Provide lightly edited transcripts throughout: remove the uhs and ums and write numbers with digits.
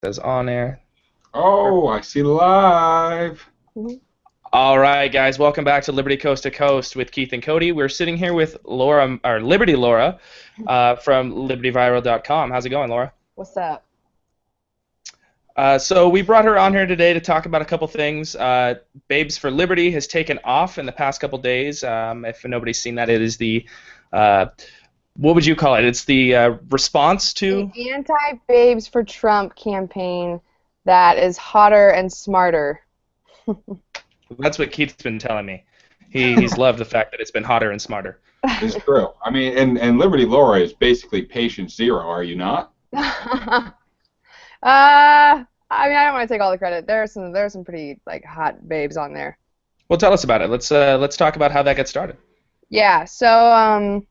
Says on air. Oh, I see live. All right, guys, welcome back to Liberty Coast to Coast with Keith and Cody. We're sitting here with Laura, or Liberty Laura, from LibertyViral.com. How's it going, Laura? What's up? So we brought her on here today to talk about a couple things. Babes for Liberty has taken off in the past couple days. If nobody's seen that, it is the what would you call it? It's the response to the anti-Babes for Trump campaign that is hotter and smarter. That's what Keith's been telling me. He's loved the fact that it's been hotter and smarter. It's true. I mean, and Liberty Laura is basically patient zero, are you not? I mean, I don't want to take all the credit. There are some pretty hot babes on there. Well, tell us about it. Let's talk about how that got started. Yeah. So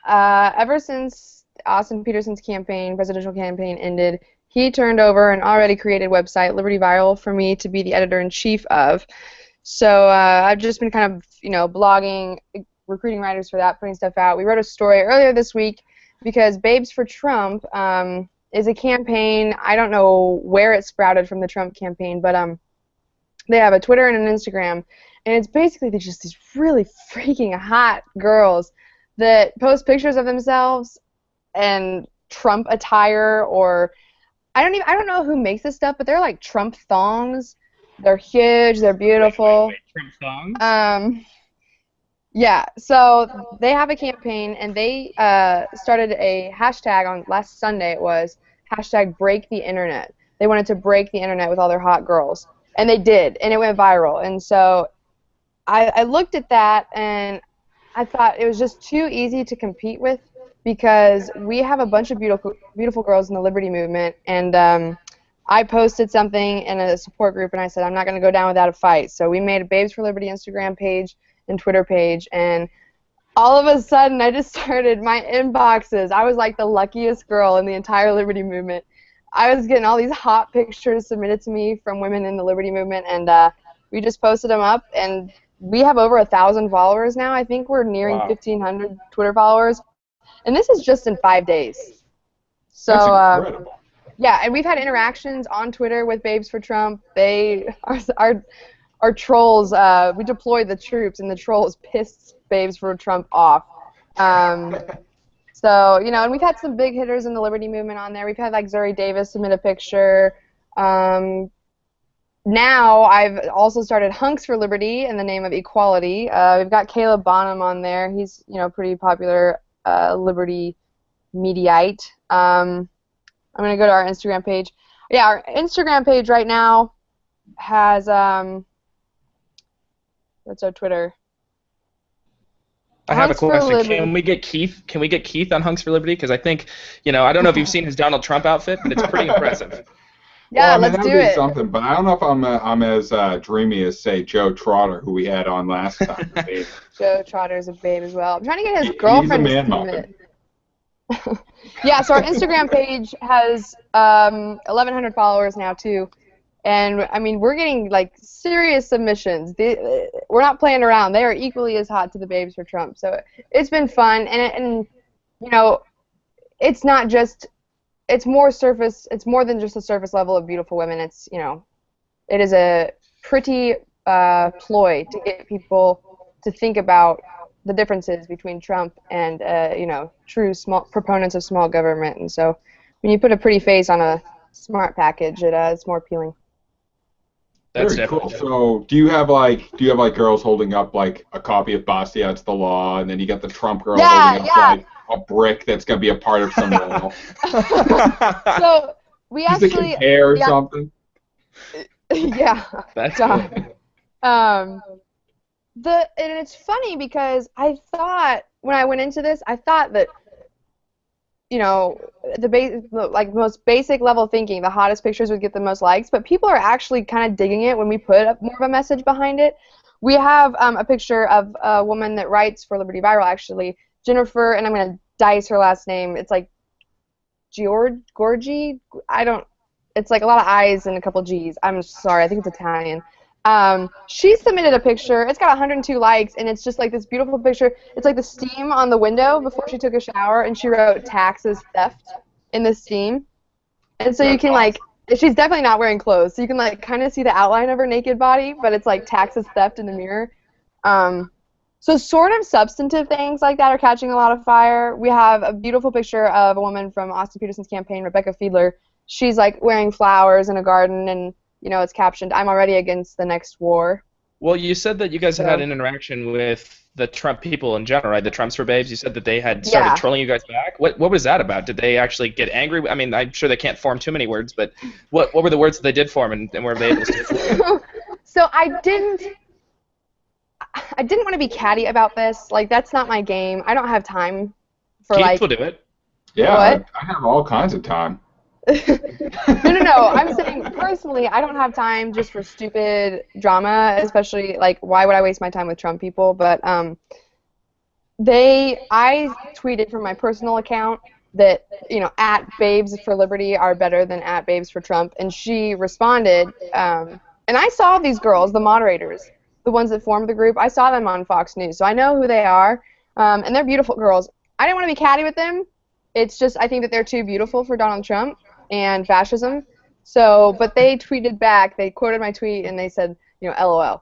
ever since Austin Peterson's presidential campaign ended, he turned over an already created website, Liberty Viral, for me to be the editor-in-chief of. So I've just been kind of, blogging, recruiting writers for that, putting stuff out. We wrote a story earlier this week because Babes for Trump is a campaign. I don't know where it sprouted from the Trump campaign, but they have a Twitter and an Instagram, and it's basically just these really freaking hot girls that post pictures of themselves and Trump attire, or I don't know who makes this stuff, but they're like Trump thongs. They're huge. They're beautiful. Wait, Trump thongs? Yeah. So they have a campaign, and they started a hashtag on last Sunday. It was hashtag Break the Internet. They wanted to break the internet with all their hot girls, and they did, and it went viral. And so I looked at that, and I thought it was just too easy to compete with, because we have a bunch of beautiful girls in the Liberty movement, and I posted something in a support group, and I said, I'm not going to go down without a fight. So we made a Babes for Liberty Instagram page and Twitter page, and all of a sudden I just started my inboxes. I was like the luckiest girl in the entire Liberty movement. I was getting all these hot pictures submitted to me from women in the Liberty movement, and we just posted them up, and we have over 1,000 followers now. I think we're nearing 1,500 Twitter followers. And this is just in 5 days. So, that's incredible. Yeah, and we've had interactions on Twitter with Babes for Trump. They are trolls. We deployed the troops, and the trolls pissed Babes for Trump off. So, and we've had some big hitters in the Liberty movement on there. We've had Zuri Davis submit a picture. Now I've also started Hunks for Liberty in the name of equality. We've got Caleb Bonham on there. He's pretty popular Liberty Mediaite. I'm going to go to our Instagram page. Yeah, our Instagram page right now has that's our Twitter. I have a question. Can we get Keith? Can we get Keith on Hunks for Liberty? Because I think, I don't know if you've seen his Donald Trump outfit, but it's pretty impressive. Yeah, well, let's do it. Something, but I don't know if I'm as dreamy as, say, Joe Trotter, who we had on last time. Joe Trotter's a babe as well. I'm trying to get his girlfriend to submit. Yeah, so our Instagram page has 1,100 followers now too, and I mean we're getting serious submissions. We're not playing around. They are equally as hot to the Babes for Trump. So it's been fun, and it's not just. It's more surface. It's more than just a surface level of beautiful women. It's it is a pretty ploy to get people to think about the differences between Trump and true proponents of small government. And so when you put a pretty face on a smart package, it's more appealing. That's very definitely cool. So do you have girls holding up a copy of Bastiat's The Law, and then you got the Trump girl holding up a brick that's gonna be a part of some wall? So we actually compare or something. Yeah. That's cool. And it's funny because I thought when I went into this, I thought that the most basic level thinking, the hottest pictures would get the most likes, but people are actually kind of digging it when we put up more of a message behind it. We have a picture of a woman that writes for Liberty Viral, actually, Jennifer, and I'm going to dice her last name. It's Giorgi? It's a lot of I's and a couple G's. I'm sorry, I think it's Italian. She submitted a picture. It's got 102 likes, and it's just this beautiful picture. It's the steam on the window before she took a shower, and she wrote "taxes theft" in the steam. And so you That's can awesome. she's definitely not wearing clothes, so you can kind of see the outline of her naked body, but it's like taxes theft in the mirror. So sort of substantive things like that are catching a lot of fire. We have a beautiful picture of a woman from Austin Peterson's campaign, Rebecca Fiedler. She's like wearing flowers in a garden, and it's captioned, "I'm already against the next war." Well, you said that you guys had So an interaction with the Trump people in general, right? The Trumps for Babes. You said that they had started yeah. trolling you guys back. What was that about? Did they actually get angry? I mean, I'm sure they can't form too many words, but what were the words that they did form, and were they able to? So I didn't want to be catty about this. Like, that's not my game. I don't have time for Keith will do it. Yeah, What? I have all kinds of time. No. I'm saying personally, I don't have time just for stupid drama, especially like why would I waste my time with Trump people? But I tweeted from my personal account that at Babes for Liberty are better than at Babes for Trump, and she responded. And I saw these girls, the moderators, the ones that formed the group. I saw them on Fox News, so I know who they are, and they're beautiful girls. I didn't want to be catty with them. It's just I think that they're too beautiful for Donald Trump and fascism. So, but they tweeted back. They quoted my tweet and they said, LOL.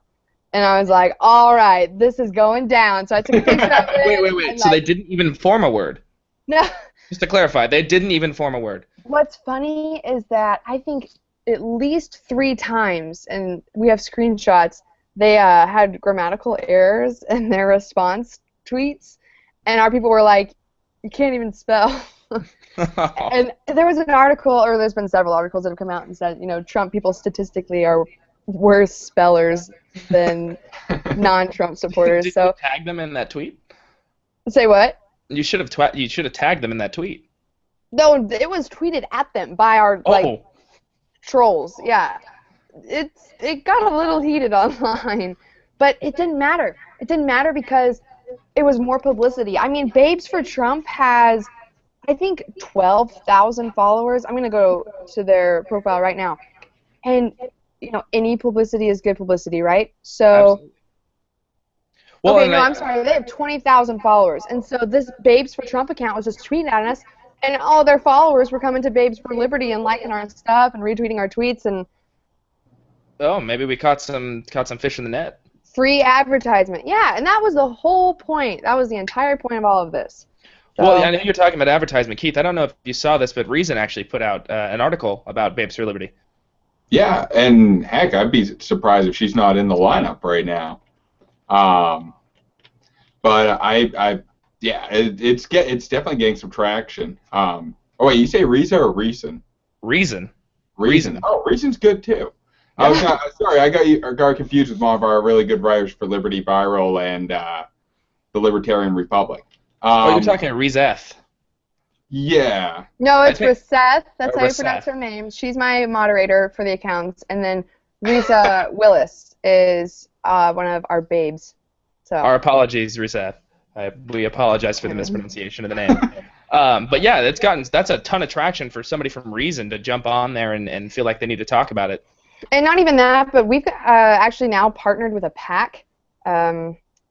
And I was like, all right, this is going down. So I took a picture of it. Wait. So they didn't even form a word? No. Just to clarify, they didn't even form a word. What's funny is that I think at least 3 times, and we have screenshots, they had grammatical errors in their response tweets. And our people were like, you can't even spell. And there was an article, or there's been several articles that have come out and said, Trump people statistically are worse spellers than non-Trump supporters. Did So you tag them in that tweet? say what? You should have tagged them in that tweet. No, it was tweeted at them by our trolls. Yeah, it got a little heated online, but it didn't matter. It didn't matter because it was more publicity. I mean, Babes for Trump has, I think, 12,000 followers. I'm gonna go to their profile right now, and any publicity is good publicity, right? So. Absolutely. Well, Okay, no, I'm sorry. They have 20,000 followers, and so this Babes for Trump account was just tweeting at us, and all their followers were coming to Babes for Liberty and liking our stuff and retweeting our tweets and. Oh, maybe we caught some fish in the net. Free advertisement, yeah, and that was the whole point. That was the entire point of all of this. So, well, I know you're talking about advertisement, Keith. I don't know if you saw this, but Reason actually put out an article about Babes for Liberty. Yeah, and heck, I'd be surprised if she's not in the lineup right now. But it's definitely getting some traction. Oh wait, you say Reason or Reason? Reason. Oh, Reason's good too. Yeah. I got confused with one of our really good writers for Liberty Viral and the Libertarian Republic. You're talking Rezeth. Yeah. No, it's Reseth. That's how you Reseth. pronounce her name. She's my moderator for the accounts, and then Risa Willis is one of our babes. So. Our apologies, Rezeth. We apologize for the mispronunciation of the name. But yeah, that's a ton of traction for somebody from Reason to jump on there and feel like they need to talk about it. And not even that, but we've actually now partnered with a PAC.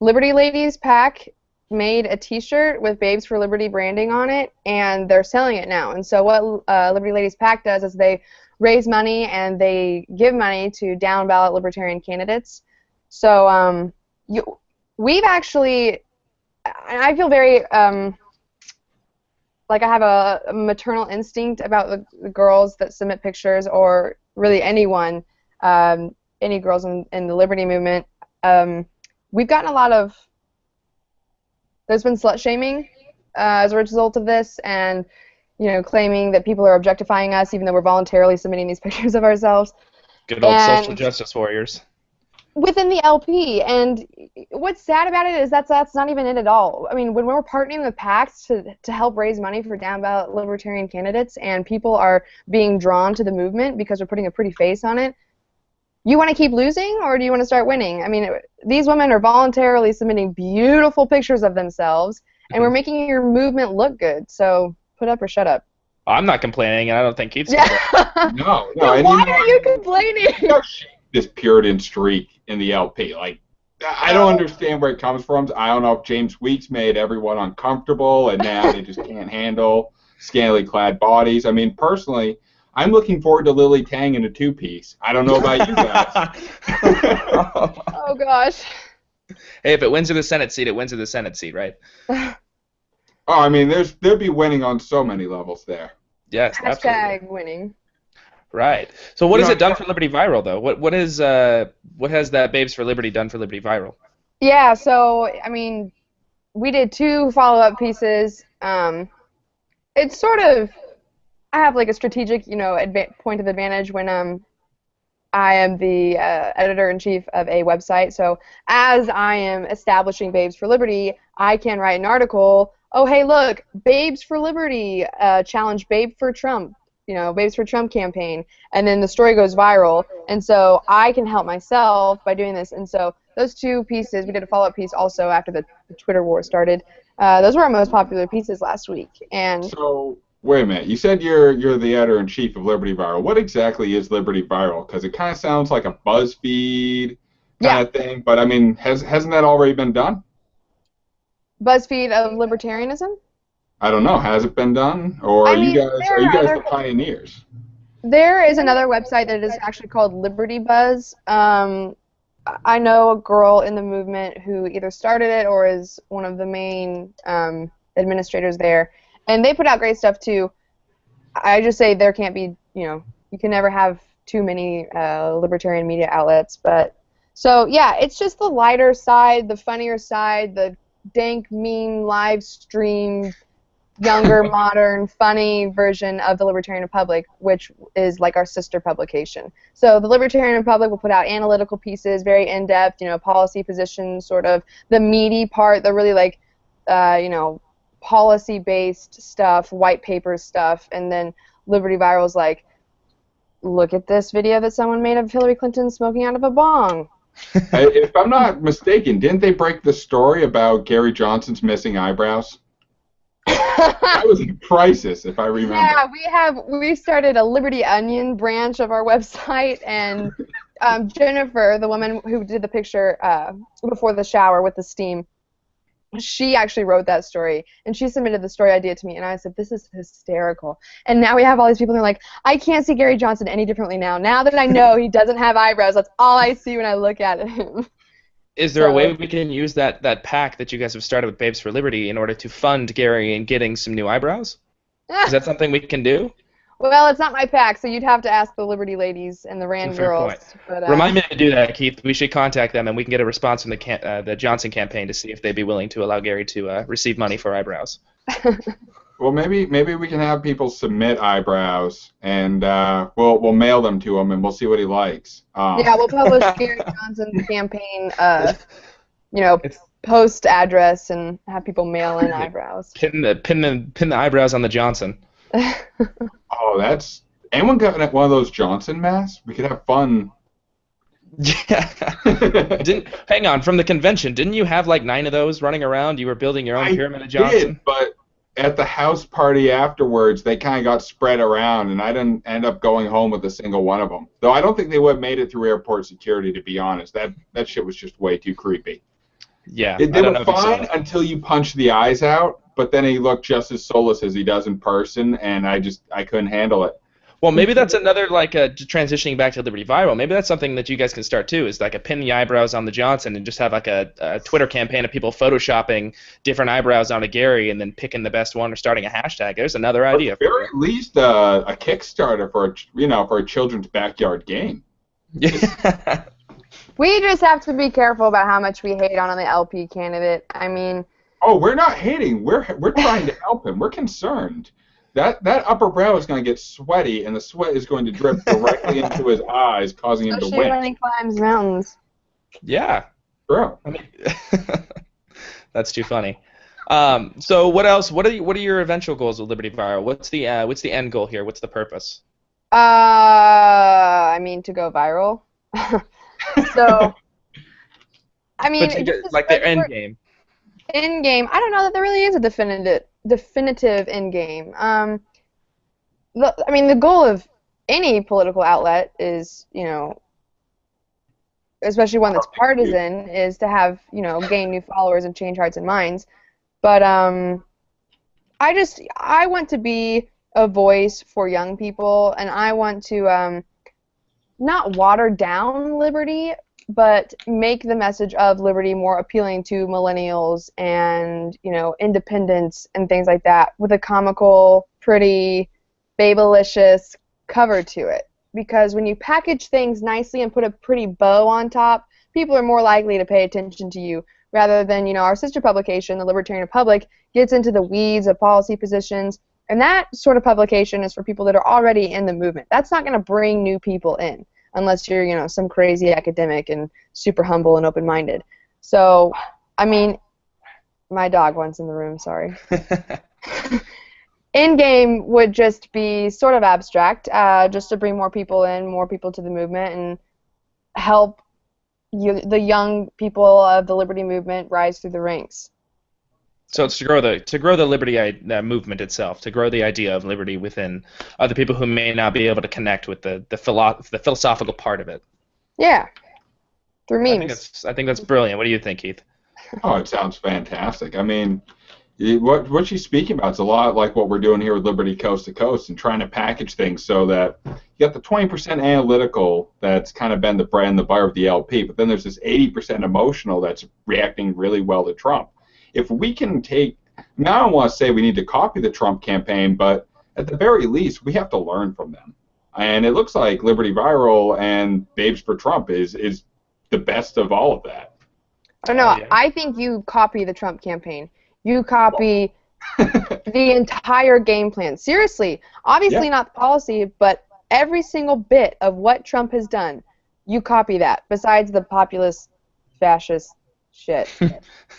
Liberty Ladies PAC made a T-shirt with Babes for Liberty branding on it, and they're selling it now. And so what Liberty Ladies PAC does is they raise money and they give money to down-ballot libertarian candidates. So we've actually, I feel very like I have a maternal instinct about the girls that submit pictures, or really anyone, any girls in the Liberty movement. We've gotten a lot of, there's been slut shaming as a result of this, and claiming that people are objectifying us even though we're voluntarily submitting these pictures of ourselves. Good old social justice warriors. Within the LP, and what's sad about it is that's not even it at all. I mean, when we're partnering with PACs to help raise money for down-ballot libertarian candidates, and people are being drawn to the movement because we're putting a pretty face on it, you want to keep losing, or do you want to start winning? I mean, these women are voluntarily submitting beautiful pictures of themselves, and we're making your movement look good, so put up or shut up. I'm not complaining, and I don't think Keith's complaining. No. Why are you complaining? This Puritan streak in the LP. Like, I don't understand where it comes from. I don't know if James Weeks made everyone uncomfortable and now they just can't handle scantily clad bodies. I mean, personally, I'm looking forward to Lily Tang in a two-piece. I don't know about you guys. Oh gosh. Hey, if it wins her the Senate seat, it wins her the Senate seat, right? Oh, I mean, they'd be winning on so many levels there. Yes, absolutely. Hashtag winning. Right. So what You has know, it done for Liberty Viral though? What has that Babes for Liberty done for Liberty Viral? Yeah, so I mean, we did 2 follow-up pieces. It's sort of I have like a strategic, point of advantage when I am the editor-in-chief of a website. So as I am establishing Babes for Liberty, I can write an article. Oh, hey, look, Babes for Liberty challenge Babe for Trump. Babes for Trump campaign, and then the story goes viral, and so I can help myself by doing this. And so those 2 pieces, we did a follow-up piece also after the Twitter war started. Those were our most popular pieces last week. And so, wait a minute. You said you're the editor-in-chief of Liberty Viral. What exactly is Liberty Viral? Because it kind of sounds like a BuzzFeed kind of thing, but I mean, hasn't that already been done? BuzzFeed of libertarianism? I don't know. Has it been done, or I are you mean, guys the pioneers? There is another website that is actually called Liberty Buzz. I know a girl in the movement who either started it or is one of the main administrators there, and they put out great stuff too. I just say there can't be, you can never have too many libertarian media outlets. But so yeah, it's just the lighter side, the funnier side, the dank, mean, live streamed, younger, modern, funny version of the Libertarian Republic, which is like our sister publication. So the Libertarian Republic will put out analytical pieces, very in-depth, policy positions, sort of the meaty part, the really like, policy-based stuff, white paper stuff, and then Liberty Viral's like, look at this video that someone made of Hillary Clinton smoking out of a bong. If I'm not mistaken, didn't they break the story about Gary Johnson's missing eyebrows? That was a crisis, if I remember. Yeah, we started a Liberty Onion branch of our website, and Jennifer, the woman who did the picture before the shower with the steam, she actually wrote that story, and she submitted the story idea to me, and I said, this is hysterical. And now we have all these people who are like, I can't see Gary Johnson any differently now. Now that I know he doesn't have eyebrows, that's all I see when I look at him. Is there a way we can use that pack that you guys have started with Babes for Liberty in order to fund Gary in getting some new eyebrows? Is that something we can do? Well, it's not my pack, so you'd have to ask the Liberty ladies and the Rand girls. But, remind me to do that, Keith. We should contact them, and we can get a response from the Johnson campaign to see if they'd be willing to allow Gary to receive money for eyebrows. Well, maybe we can have people submit eyebrows, and we'll mail them to him, and we'll see what he likes. Yeah, we'll publish Gary Johnson's campaign, post address, and have people mail in eyebrows. Pin the eyebrows on the Johnson. Oh, anyone got one of those Johnson masks? We could have fun. Yeah. Hang on, from the convention, didn't you have like 9 of those running around? You were building your own pyramid of Johnson? I did, but at the house party afterwards, they kind of got spread around, and I didn't end up going home with a single one of them. Though I don't think they would have made it through airport security, to be honest. That shit was just way too creepy. Yeah, They were fine until you punched the eyes out, but then he looked just as soulless as he does in person, and I couldn't handle it. Well, maybe that's another, transitioning back to Liberty Viral, maybe that's something that you guys can start too, is like a pin the eyebrows on the Johnson and just have like a Twitter campaign of people photoshopping different eyebrows onto Gary and then picking the best one or starting a hashtag. There's another idea. At the very least, a Kickstarter for a children's backyard game. Yeah. We just have to be careful about how much we hate on the LP candidate. I mean... Oh, we're not hating. We're trying to help him. We're concerned. That upper brow is going to get sweaty, and the sweat is going to drip directly into his eyes, causing him to Especially win. when he climbs mountains. Yeah. Bro. I mean, that's too funny. So what else? What are your eventual goals with Liberty Viral? What's the end goal here? What's the purpose? I mean, to go viral. So, I mean, like the end game. End game. I don't know that there really is a definitive end game. The goal of any political outlet is, especially one that's partisan, is to have, gain new followers and change hearts and minds. But I want to be a voice for young people, and I want to not water down liberty, but make the message of liberty more appealing to millennials and, independence and things like that with a comical, pretty, babylicious cover to it. Because when you package things nicely and put a pretty bow on top, people are more likely to pay attention to you rather than, our sister publication, the Libertarian Republic, gets into the weeds of policy positions. And that sort of publication is for people that are already in the movement. That's not going to bring new people in unless you're, some crazy academic and super humble and open-minded. So, I mean, my dog wants in the room, sorry. Endgame would just be sort of abstract, just to bring more people in, more people to the movement, and help the young people of the liberty movement rise through the ranks. So it's to grow the liberty movement itself, to grow the idea of liberty within other people who may not be able to connect with the philosophical part of it. Yeah, through memes. I think that's brilliant. What do you think, Keith? Oh, it sounds fantastic. I mean, what she's speaking about is a lot like what we're doing here with Liberty Coast to Coast and trying to package things so that you got the 20% analytical that's kind of been the bread and the butter of the LP, but then there's this 80% emotional that's reacting really well to Trump. If we can take, now I don't want to say we need to copy the Trump campaign, but at the very least, we have to learn from them. And it looks like Liberty Viral and Babes for Trump is the best of all of that. Oh, no, yeah. I think you copy the Trump campaign. You copy the entire game plan. Seriously, obviously not the policy, but every single bit of what Trump has done, you copy that, besides the populist, fascist shit.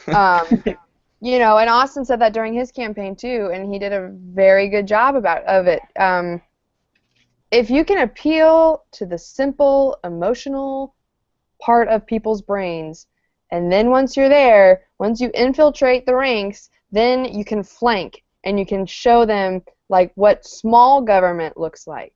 And Austin said that during his campaign, too, and he did a very good job of it. If you can appeal to the simple, emotional part of people's brains, and then once you're there, once you infiltrate the ranks, then you can flank and you can show them like what small government looks like.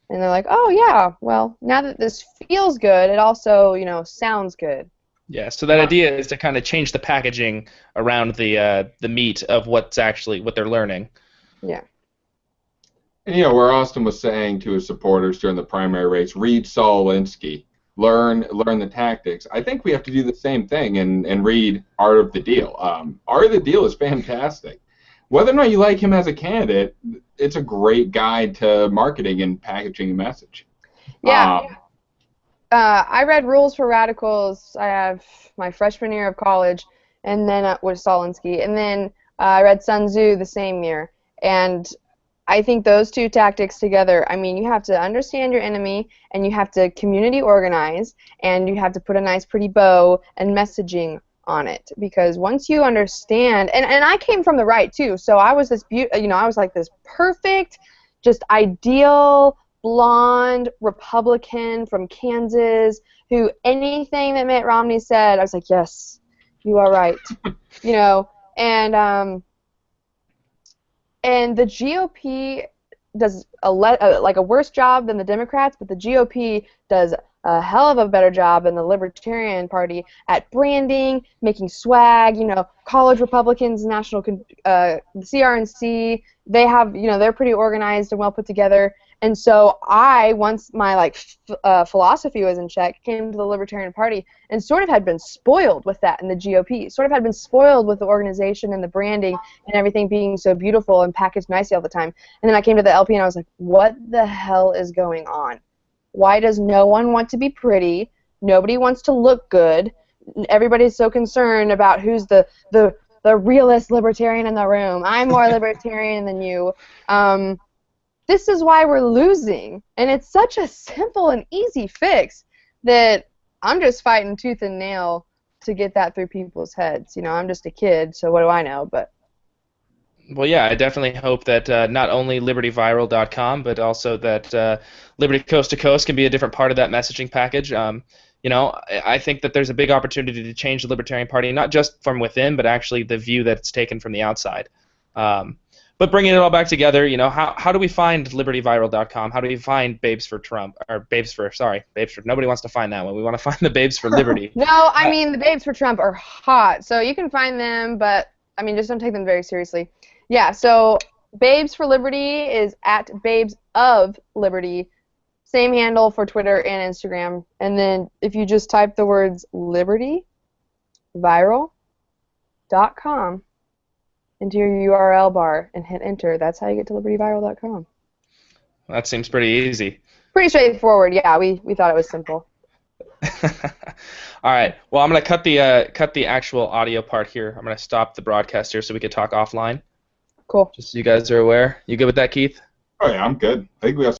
And they're like, oh yeah, well, now that this feels good, it also, sounds good. Yeah, so that idea is to kind of change the packaging around the meat of what they're learning. Yeah. And where Austin was saying to his supporters during the primary race, read Saul Alinsky. Learn the tactics. I think we have to do the same thing and read Art of the Deal. Art of the Deal is fantastic. Whether or not you like him as a candidate, it's a great guide to marketing and packaging a message. Yeah. I read Rules for Radicals. I have my freshman year of college, and then with Solinsky, and then I read Sun Tzu the same year. And I think those two tactics together, I mean, you have to understand your enemy, and you have to community organize, and you have to put a nice pretty bow and messaging on it. Because once you understand, and I came from the right too, so I was I was like this perfect, just ideal, blonde Republican from Kansas who anything that Mitt Romney said, I was like, yes, you are right. And the GOP does a worse job than the Democrats, but the GOP does a hell of a better job than the Libertarian Party at branding, making swag. College Republicans, national CRNC, they have, they're pretty organized and well put together. And so once my philosophy was in check, came to the Libertarian Party and sort of had been spoiled with that in the GOP. Sort of had been spoiled with the organization and the branding and everything being so beautiful and packaged nicely all the time. And then I came to the LP and I was like, what the hell is going on? Why does no one want to be pretty? Nobody wants to look good. Everybody's so concerned about who's the realest libertarian in the room. I'm more libertarian than you. This is why we're losing, and it's such a simple and easy fix that I'm just fighting tooth and nail to get that through people's heads. I'm just a kid, so what do I know? But well, yeah, I definitely hope that not only libertyviral.com, but also that Liberty Coast to Coast can be a different part of that messaging package. I think that there's a big opportunity to change the Libertarian Party, not just from within, but actually the view that it's taken from the outside. But bringing it all back together, how do we find libertyviral.com? How do we find Babes for Trump? Or Babes for, nobody wants to find that one. We want to find the Babes for Liberty. No, I mean, the Babes for Trump are hot. So you can find them, but, just don't take them very seriously. Yeah, so Babes for Liberty is at Babes of Liberty. Same handle for Twitter and Instagram. And then if you just type the words Liberty Viral.com into your URL bar and hit enter, that's how you get to libertyviral.com. That seems pretty easy. Pretty straightforward. Yeah, we thought it was simple. All right. Well, I'm gonna cut the actual audio part here. I'm gonna stop the broadcast here so we can talk offline. Cool. Just so you guys are aware. You good with that, Keith? Oh yeah, I'm good. I think we got